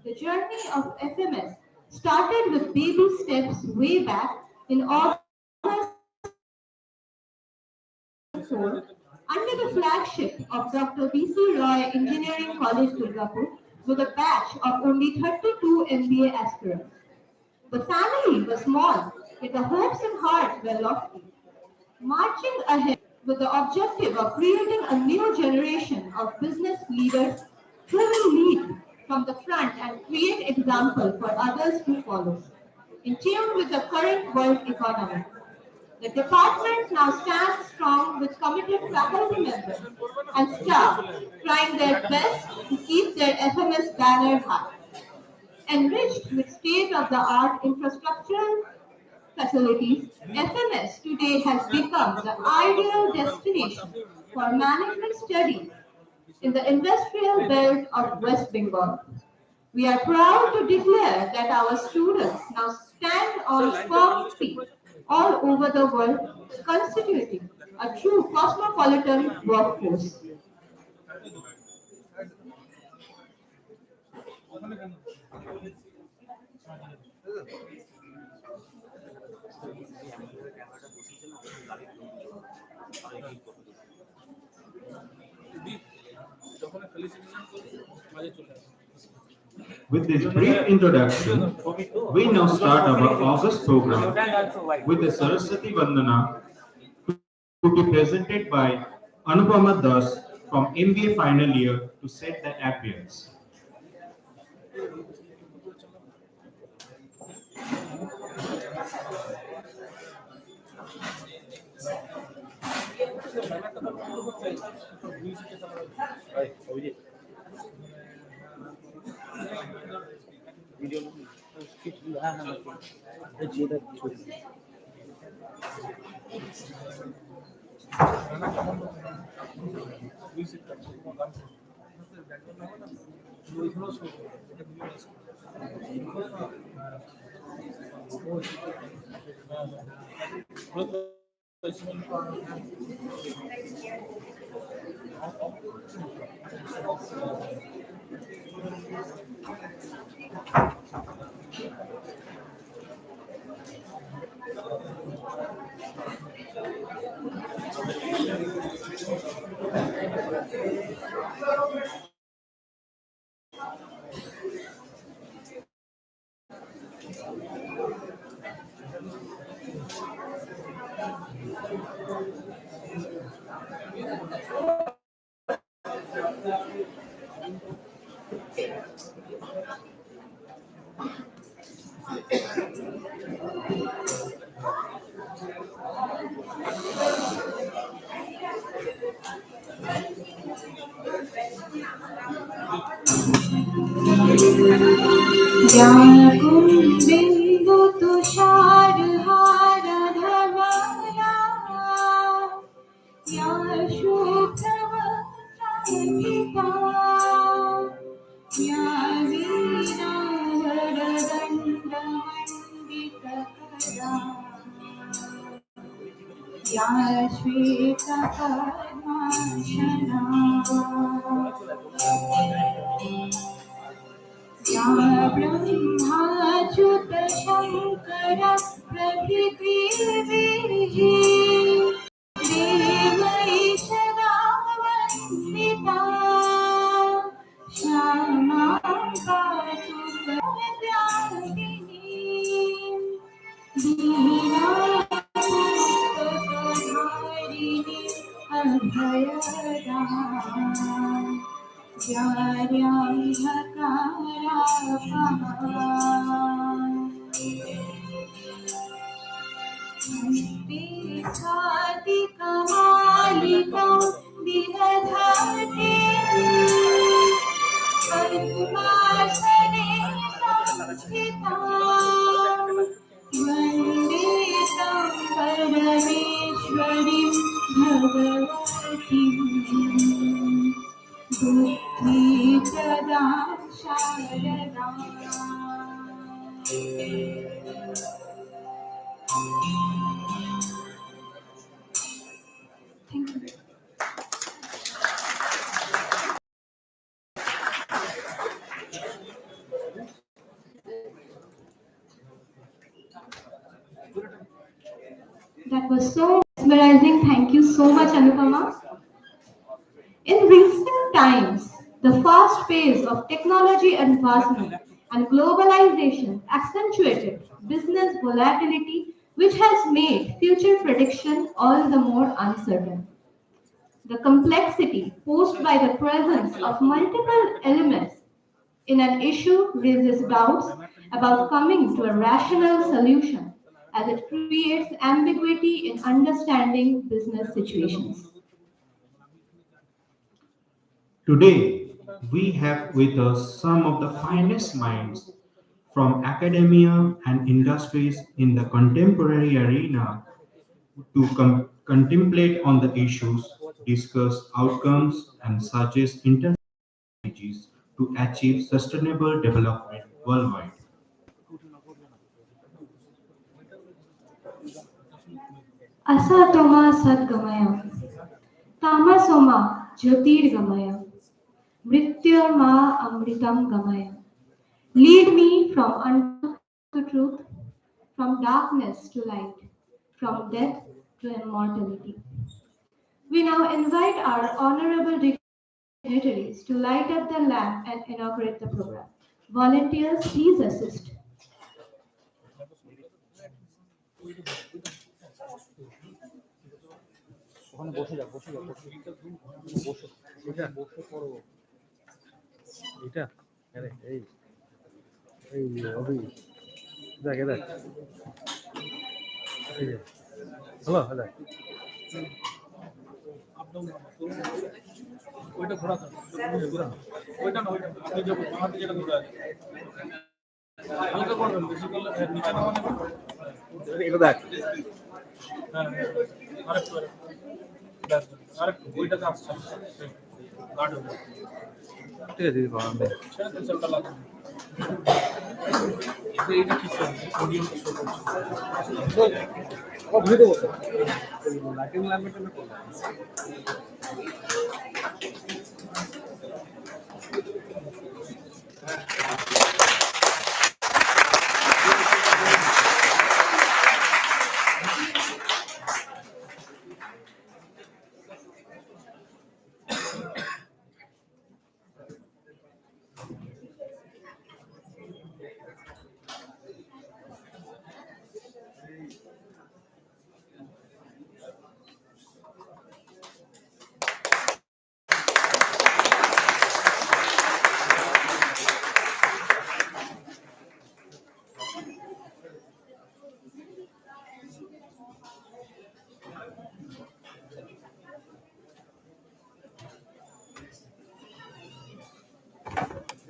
The journey of FMS started with baby steps way back in August 2004 under the flagship of Dr. B.C. Roy Engineering College, Durgapur, with a batch of only 32 MBA aspirants. The family was small, yet the hopes and hearts were lofty. Marching ahead with the objective of creating a new generation of business leaders who will lead from the front and create example for others to follow. In tune with the current world economy, the department now stands strong with committed faculty members and staff trying their best to keep their FMS banner high. Enriched with state-of-the-art infrastructural facilities, FMS today has become the ideal destination for management studies in the industrial belt of West Bengal. We are proud to declare that our students now stand on firm feet all over the world, constituting a true cosmopolitan workforce. With this brief introduction, we now start our August program with the Saraswati Vandana to be presented by Anupama Das from MBA final year to set the ambience. बिंदु तुषार हार धवला या शुभ्रवस्त्रान्विता या वीणावरदण्डमण्डितकरा या श्वेतपद्मासना या ब्रह्माच्युत शङ्कर प्रभृतिर्विर्हि देवै सदा वन्दिता श्यामा पातु कल्याणिनी दीनानाथधारिणि अभयदा कमालिकं दिनधाते पद्मासने संस्थितां वन्दे तं परमेश्वरीं भगवतीम् बुद्धिप्रदा Sharda Thank you. That was so mesmerizing. Thank you so much, Anupama. In recent times, the fast pace of technology advancement and globalization accentuated business volatility, which has made future prediction all the more uncertain. The complexity posed by the presence of multiple elements in an issue raises doubts about coming to a rational solution as it creates ambiguity in understanding business situations. Today, we have with us some of the finest minds from academia and industries in the contemporary arena to contemplate on the issues, discuss outcomes, and suggest strategies to achieve sustainable development worldwide. Asatoma Sadgamaya, Tamasoma Jyotirgamaya, Mrityurma Amritam Gamaya. Lead me from untruth to truth, from darkness to light, from death to immortality. We now invite our honorable dignitaries to light up the lamp and inaugurate the program. Volunteers, please assist. ওখানে বসে যা বসে যা বসে বসে এটা বসে পড়ো এটা আরে এই এই অভি দেখ দেখ এই যে হ্যালো দেখ ওইটা ঘোরা তো ওইটা না ওইটা আপনি যে বাঁহাতে যেটা ঘোরা আছে হালকা করবেন বেশি করলে নিচে নামানো এটা দেখ হ্যাঁ আরেকটু আরেকটু ওইটাতে আসছে গার্ড হবে ঠিক আছে দিদি বানান দে সেটা লাগানো এইটা ঠিক আছে অডিওটা শো করছে ও ঘুরে দেবো লাইটিং ল্যাম্পটা না করব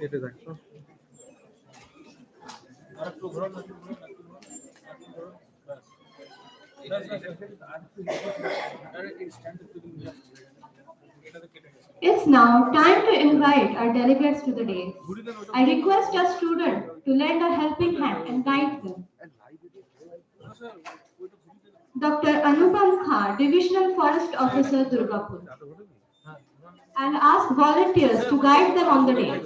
এটা দেখো আরেকটু ঘোরান একটু ঘোরান একটু ঘোরান একটু ঘোরান It's now time to invite our delegates to the dais. I request our students to lend a helping hand and guide them. Dr. Anupam Kha, Divisional Forest Officer, Durgapur. And ask volunteers to guide them on the dais.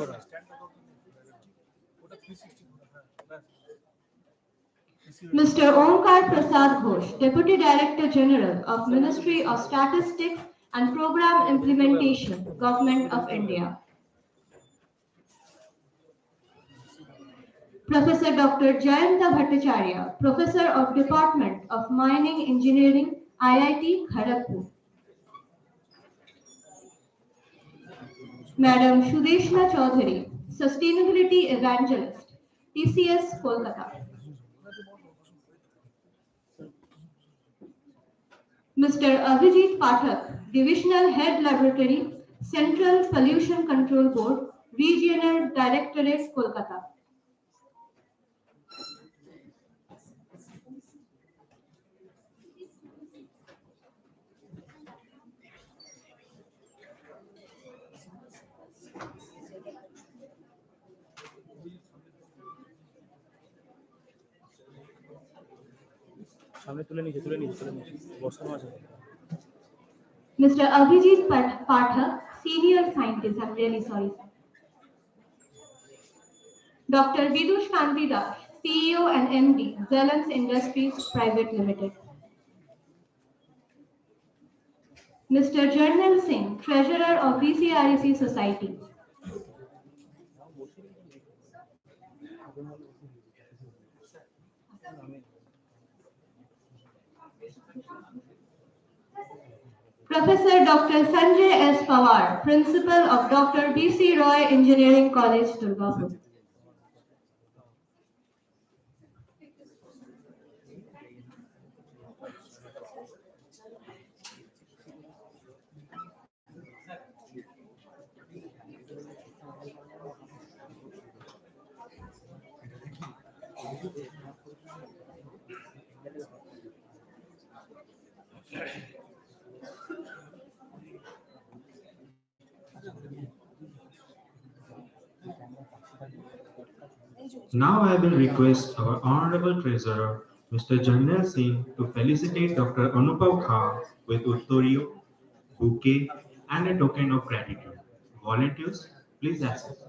Mr. Omkar Prasad Ghosh, Deputy Director General of Ministry of Statistics and Program Implementation, Government of India. Professor Dr. Jayanta Bhattacharya, Professor of Department of Mining Engineering, IIT Kharagpur. Madam Shudeshna Chaudhary, Sustainability Evangelist, TCS, Kolkata. Mr. Abhijit Pathak, Divisional Head Laboratory, Central Pollution Control Board, Regional Directorate, Kolkata. সামনে তুলে নিচে বসানো আছে Mr. Abhijit Pathak, Senior Scientist, I'm really sorry. Dr. Vidush Kanti Das, CEO and MD, Zelens Industries Private Limited. Mr. Jarnal Singh, Treasurer of VCREC Society. Professor Dr. Sanjay S. Pawar, Principal of Dr. B.C. Roy Engineering College, Durgapur. Now I will request our Honorable Treasurer, Mr. Jarnal Singh, to felicitate Dr. Anupav Kha with Uttorio, bouquet, and a token of gratitude. Volunteers, please assist.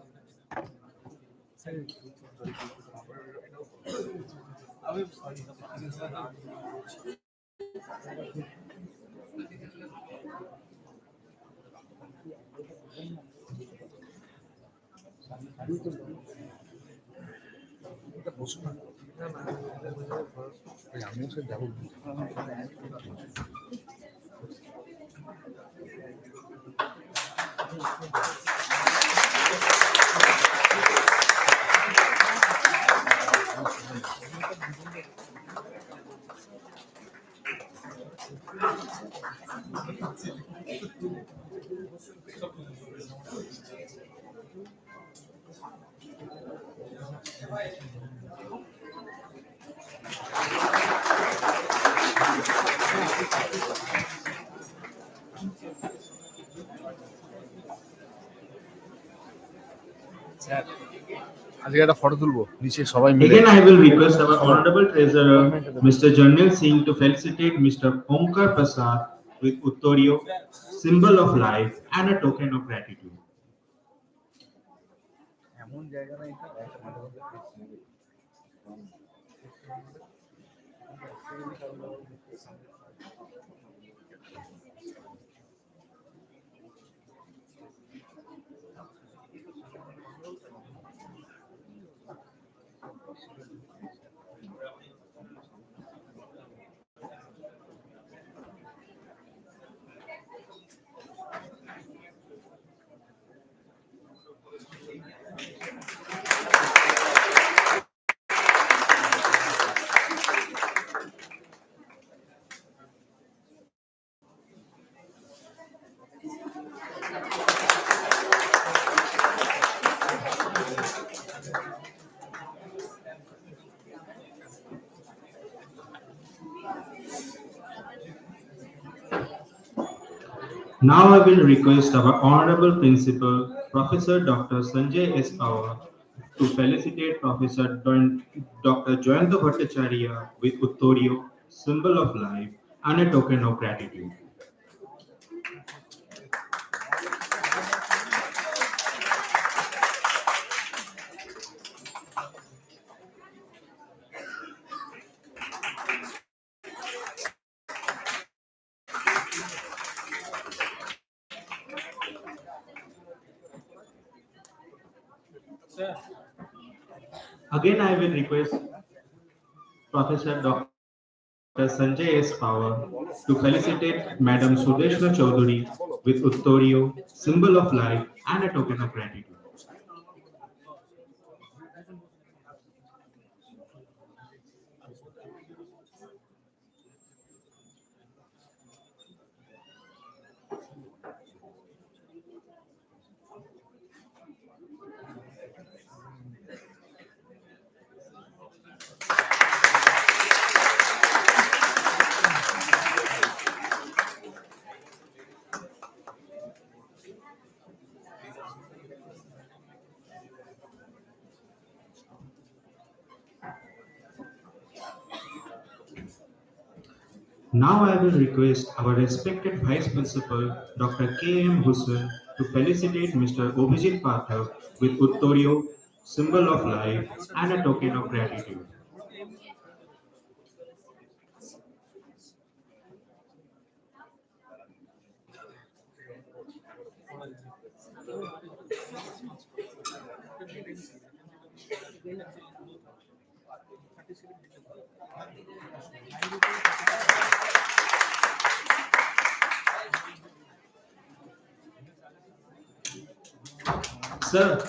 Again, I will request our Honorable Treasurer, Mr. Jarnal Singh, to felicitate Mr. Omkar Prasad with Uttorio, symbol of life, and a token of gratitude. Now I will request our Honorable Principal, Professor Dr. Sanjay S. Pawar, to felicitate Professor Dr. Jayanta Bhattacharya with Uttorio, symbol of life, and a token of gratitude. Sir, Again, I will request Professor Dr. Sanjay S. Pawar to felicitate Madam Sudeshna Chaudhary with Uttorio, symbol of life, and a token of gratitude. Now I will request our respected Vice Principal, Dr. K. M. Hussain, to felicitate Mr. Obhijit Pathak with Uttorio, symbol of life, and a token of gratitude. Sir,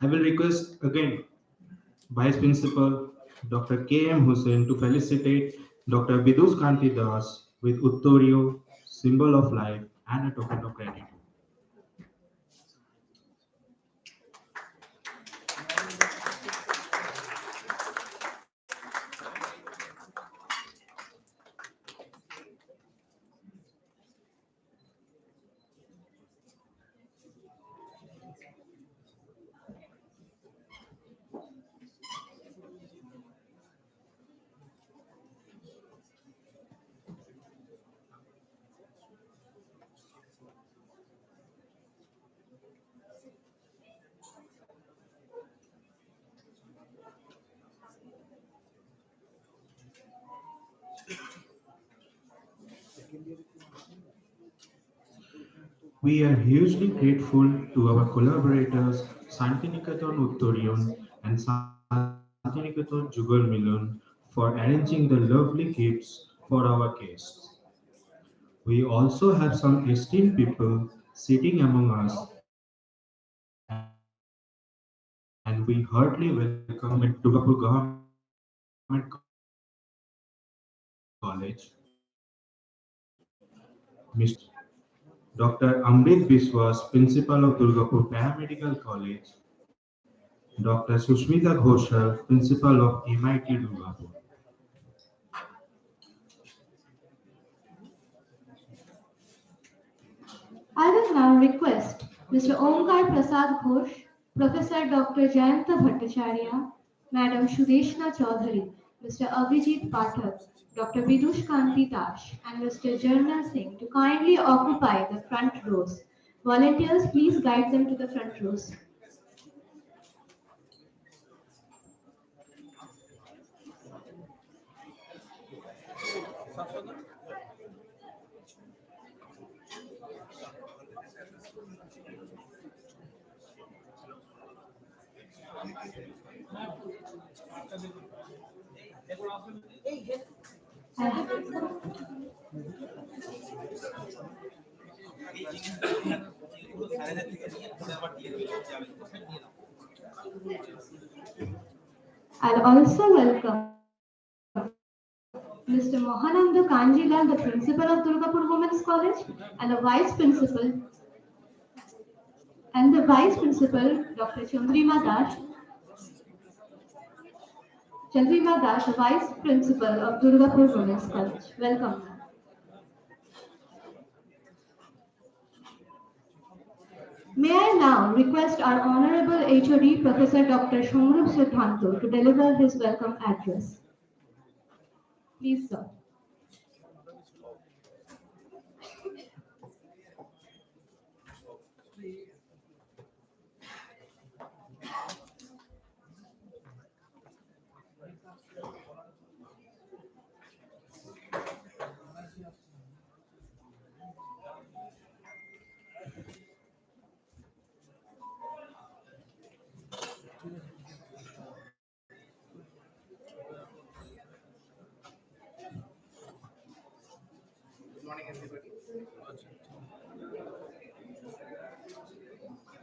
I will request again Vice Principal Dr. K.M. Hussain to felicitate Dr. Bidus Kanti Das with Uttorio, symbol of life, and a token of gratitude. We are hugely grateful to our collaborators Santiniketan Uttorion and Santiniketan Jugal Milun for arranging the lovely gifts for our guests. We also have some esteemed people sitting among us, and we heartily welcome Durgapur Government College, Mr. Dr. Amrit Biswas, Principal of Durgapur Paramedical College, Dr. Sushmita Ghoshal, Principal of MIT Durgapur. I will now request Mr. Omkar Prasad Ghosh, Professor Dr. Jayanta Bhattacharya, Madam Shudeshna Chaudhary, Mr. Abhijit Pathak, Dr. Vidush Kanti Dash, and Mr. Jarnal Singh to kindly occupy the front rows. Volunteers, please guide them to the front rows. I'll also welcome Mr. Mohananda Kanjilal, the Principal of Durgapur Women's College, and the Vice Principal, Dr. Chandrima Das, the Vice Principal of Durgapur Women's College. Welcome, ma'am. May I now request our Honorable HOD, Professor Dr. Shomrup Siddhanto, to deliver his welcome address. Please, sir.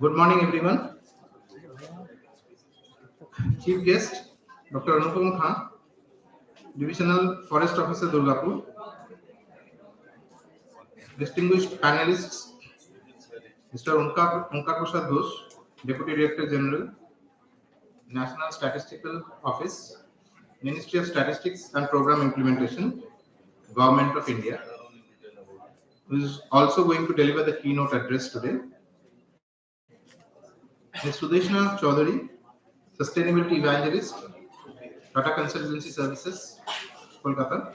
Good morning, everyone. Chief guest, Dr. Anupam Khan, Divisional Forest Officer, Durgapur. Distinguished panelists, Mr. Omkar Prasad Ghosh, Deputy Director General, National Statistical Office, Ministry of Statistics and Program Implementation, Government of India, who is also going to deliver the keynote address today. Ms. Sudeshna Chaudhary, Sustainability Evangelist, Tata Consultancy Services, Kolkata.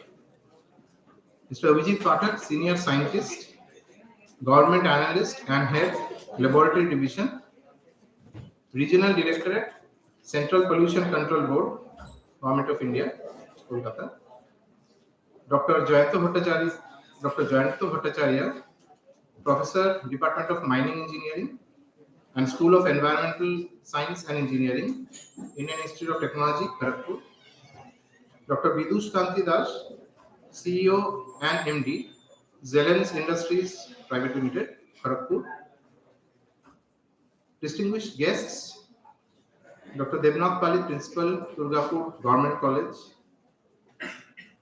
Mr. Abhijit Pathak, Senior Scientist, Government Analyst and Head, Laboratory Division, Regional Directorate, Central Pollution Control Board, Government of India, Kolkata. Dr. Jayanto Bhattacharya, Professor, Department of Mining Engineering, and School of Environmental Science and Engineering, Indian Institute of Technology, Kharagpur. Dr. Vidush Kanti Das, CEO and MD, Zelens Industries Private Limited, Kharagpur. Distinguished guests, Dr. Devnath Pali, Principal, Durgapur Government College.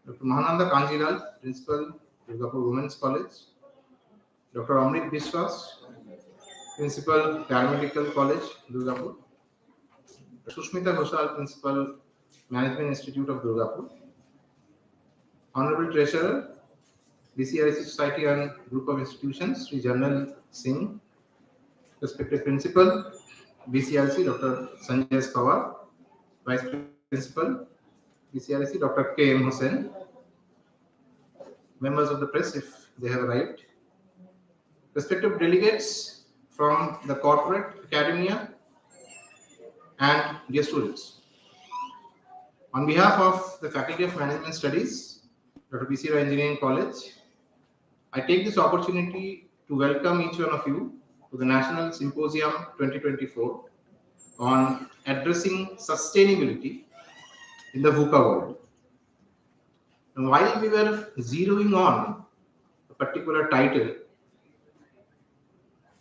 Dr. Mahananda Kanjilal, Principal, Durgapur Women's College. Dr. Amrit Biswas, Principal, Paramedical College, Durgapur. Sushmita Ghoshal, Principal, Management Institute of Durgapur. Honorable Treasurer, BCRC Society and Group of Institutions, Sri Janal Singh. Respected Principal, BCRC, Dr. Sanjay Pawar. Vice Principal, BCRC, Dr. K. M. Hussain. Members of the press, if they have arrived. Respected delegates from the corporate, academia, and dear students. On behalf of the Faculty of Management Studies, Dr. B.C. Roy Engineering College, I take this opportunity to welcome each one of you to the National Symposium 2024 on addressing sustainability in the VUCA world. And while we were zeroing on a particular title,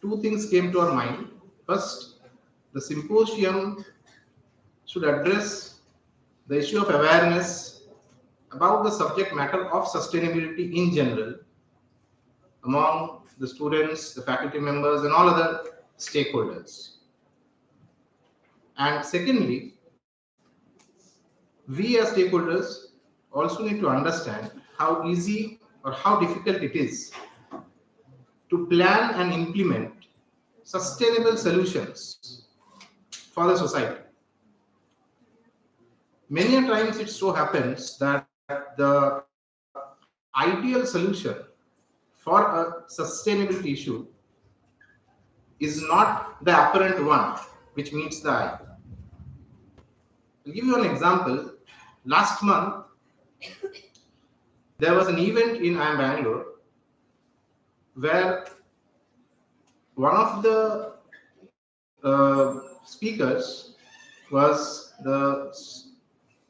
two things came to our mind. First, the symposium should address the issue of awareness about the subject matter of sustainability in general among the students, the faculty members, and all other stakeholders. And secondly, we as stakeholders also need to understand how easy or how difficult it is to plan and implement sustainable solutions for the society. Many a times it so happens that the ideal solution for a sustainability issue is not the apparent one which meets the eye. I'll give you an example. Last month, there was an event in Bangalore where one of the speakers was the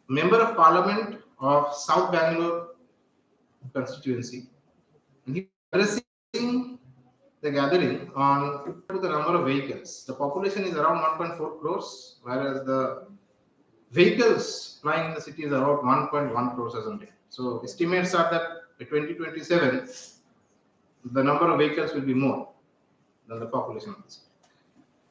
Member of Parliament of South Bangalore constituency. And he was addressing the gathering on the number of vehicles. The population is around 1.4 crores, whereas the vehicles flying in the city is around 1.1 crores as on day. So estimates are that by 2027, the number of vehicles will be more than the population of the city.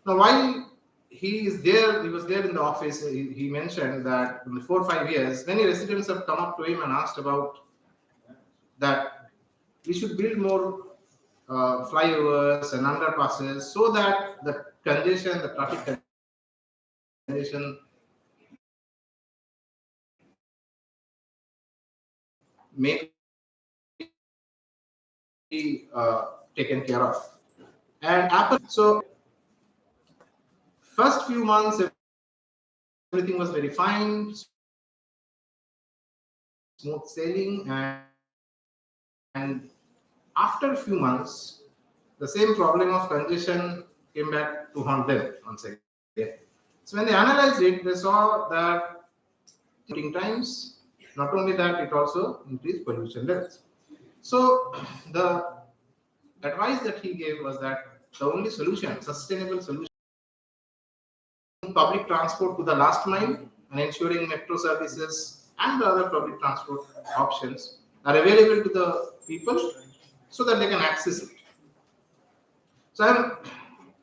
Now, while he was there in the office, he mentioned that in the 4 or 5 years, many residents have come up to him and asked about that we should build more flyovers and underpasses so that the congestion, the traffic congestion may be taken care of. And so first few months, everything was very fine, smooth sailing, and after a few months, the same problem of congestion came back to haunt them once again. So when they analyzed it, they saw that waiting times, not only that, it also increased pollution levels. So the advice that he gave was that the only solution, sustainable solution, public transport to the last mile and ensuring metro services and the other public transport options are available to the people so that they can access it. So I'm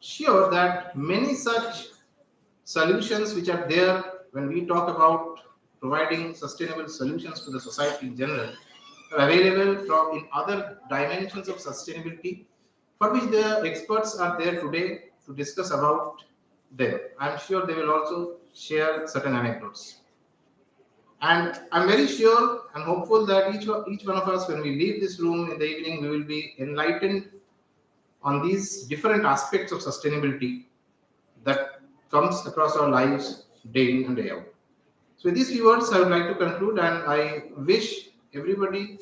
sure that many such solutions which are there when we talk about providing sustainable solutions to the society in general are available from in other dimensions of sustainability for which the experts are there today to discuss about them. I'm sure they will also share certain anecdotes. And I'm very sure and hopeful that each one of us, when we leave this room in the evening, we will be enlightened on these different aspects of sustainability that comes across our lives day in and day out. So with these few words, I would like to conclude, and I wish everybody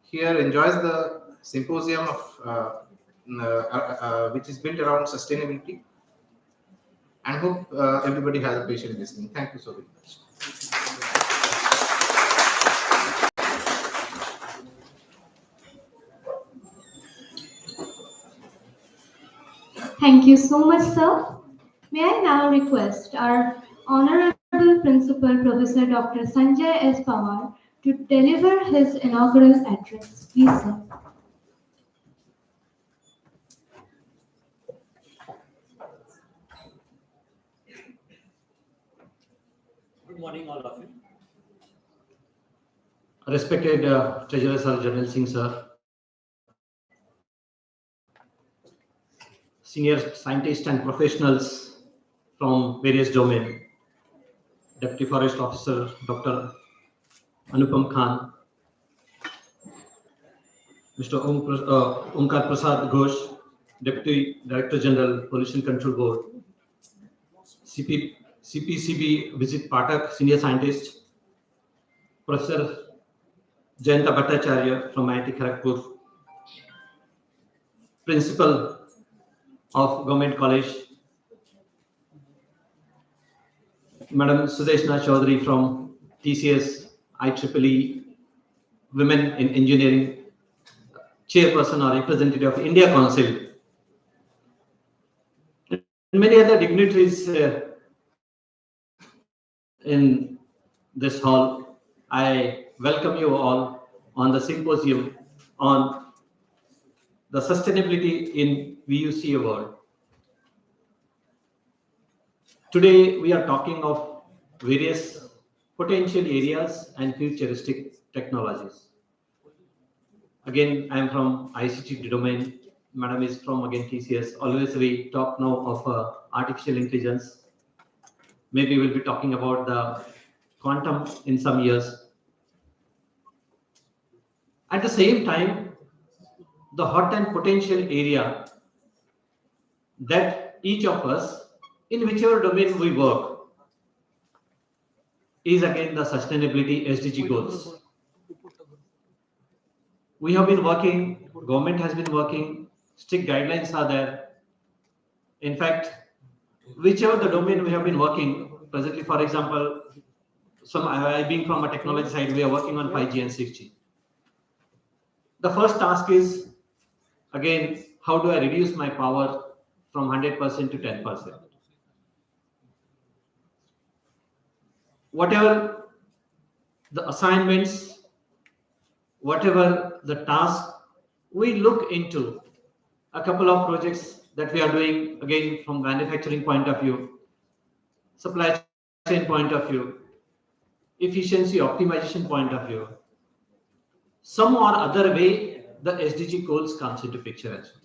here enjoys the symposium of which is built around sustainability. and hope everybody has a patient listening. Thank you so very much. Thank you so much, sir. May I now request our Honorable Principal Professor Dr. Sanjay S. Pawar to deliver his inaugural address. Please, sir. Good morning, all of you. Respected Treasurer Sir, General Singh Sir, senior scientists and professionals from various domains, Deputy Forest Officer Dr. Anupam Khan, Mr. Omkar Prasad Ghosh, Deputy Director General, Pollution Control Board, CPCB Vijit Patak, Senior Scientist, Professor Jayanta Bhattacharya from IIT Kharagpur, Principal of Government College, Madam Sudeshna Chaudhary from TCS IEEE Women in Engineering, Chairperson or Representative of India Council, and many other dignitaries in this hall. I welcome you all on the symposium on the sustainability in VUCA world. Today we are talking of various potential areas and futuristic technologies. Again, I am from ICT domain. Madam is from again TCS. Always we talk now of artificial intelligence. Maybe we'll be talking about the quantum in some years. At the same time, the hot and potential area that each of us, in whichever domain we work, is again the sustainability SDG goals. We have been working, government has been working, strict guidelines are there. In fact, whichever the domain we have been working, presently, for example, I being from a technology side, we are working on 5G and 6G. The first task is, again, how do I reduce my power from 100% to 10%? Whatever the assignments, whatever the task, we look into a couple of projects that we are doing, again, from manufacturing point of view, supply chain point of view, efficiency optimization point of view. Some or other way, the SDG goals comes into picture as well.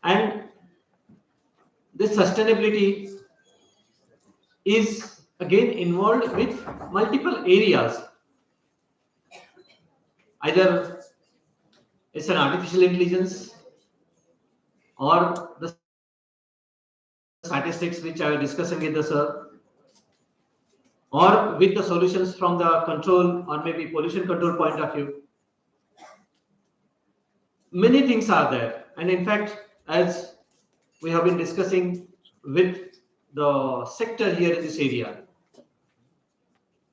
And this sustainability is again involved with multiple areas. Either it's an artificial intelligence or the statistics which I was discussing with the sir, or with the solutions from the control or maybe pollution control point of view. Many things are there. And in fact, as we have been discussing with the sector here in this area,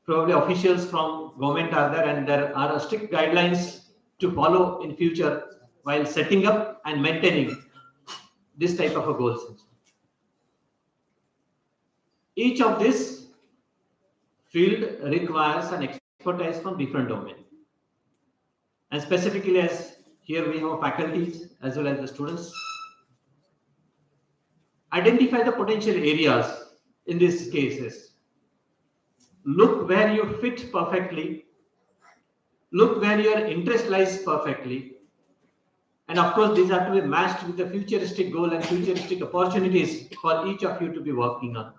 probably officials from government are there, and there are strict guidelines to follow in future while setting up and maintaining this type of a goals. Each of this field requires an expertise from different domain. And specifically, as here we have faculties as well as the students, identify the potential areas in these cases. Look where you fit perfectly. Look where your interest lies perfectly. And of course, these have to be matched with the futuristic goal and futuristic opportunities for each of you to be working on.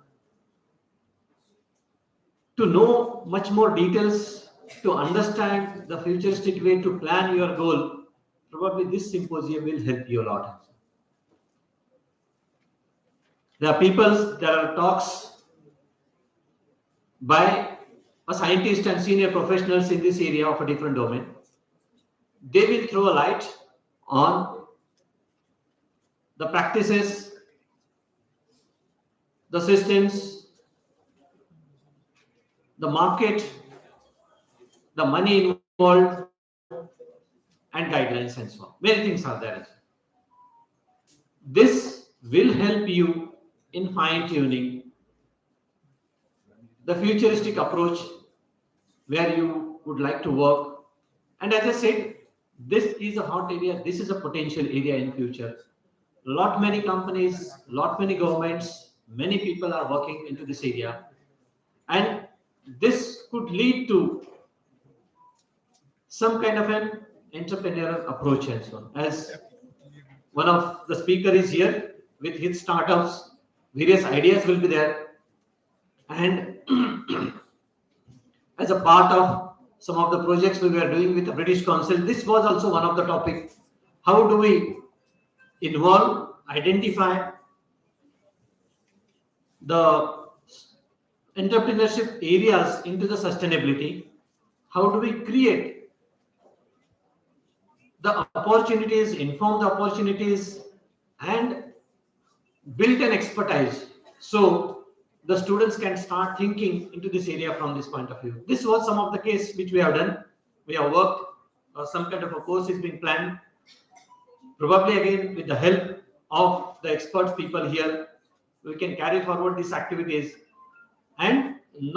To know much more details, to understand the futuristic way to plan your goal, probably this symposium will help you a lot. There are talks by a scientist and senior professionals in this area of a different domain. They will throw a light on the practices the systems, the market, the money involved, and guidelines and so on. Many things are there. This will help you in fine-tuning the futuristic approach where you would like to work. And as I said, this is a hot area. This is a potential area in future. Lot many companies, lot many governments, many people are working into this area. And this could lead to some kind of an entrepreneurial approach and so on. As one of the speaker is here with his startups, various ideas will be there. And as a part of some of the projects we were doing with the British Council, this was also one of the topics. How do we involve, identify the entrepreneurship areas into the sustainability? How do we create the opportunities, inform the opportunities, and build an expertise so the students can start thinking into this area from this point of view? This was some of the case which we have done. We have worked, some kind of a course is being planned, probably again with the help of the expert people here. We can carry forward these activities, and may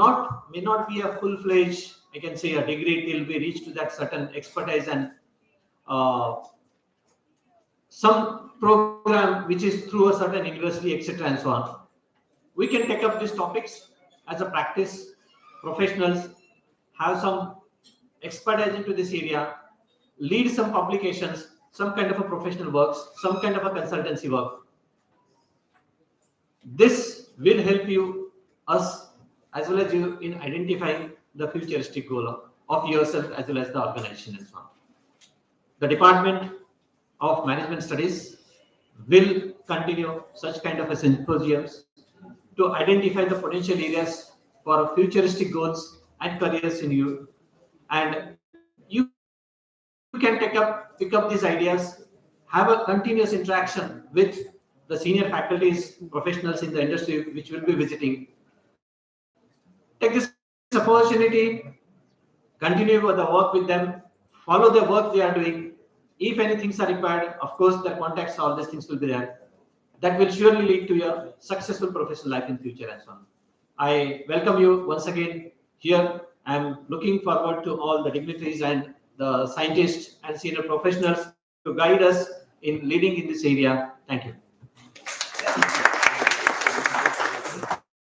not be a full-fledged, I can say, a degree till we reach to that certain expertise and some program which is through a certain university, etc. and so on. We can take up these topics as a practice. Professionals have some expertise into this area, lead some publications, some kind of a professional works, some kind of a consultancy work. This will help us as well as you in identifying the futuristic goal of yourself as well as the organization and so on. The Department of Management Studies will continue such kind of a symposiums to identify the potential areas for futuristic goals and careers in you. And you can pick up these ideas, have a continuous interaction with the senior faculties, professionals in the industry which will be visiting. Take this opportunity, continue with the work with them, follow the work they are doing. If any things are required, of course, the contacts, all these things will be there. That will surely lead to your successful professional life in future and so on. I welcome you once again here. I am looking forward to all the dignitaries and the scientists and senior professionals to guide us in leading in this area. Thank you.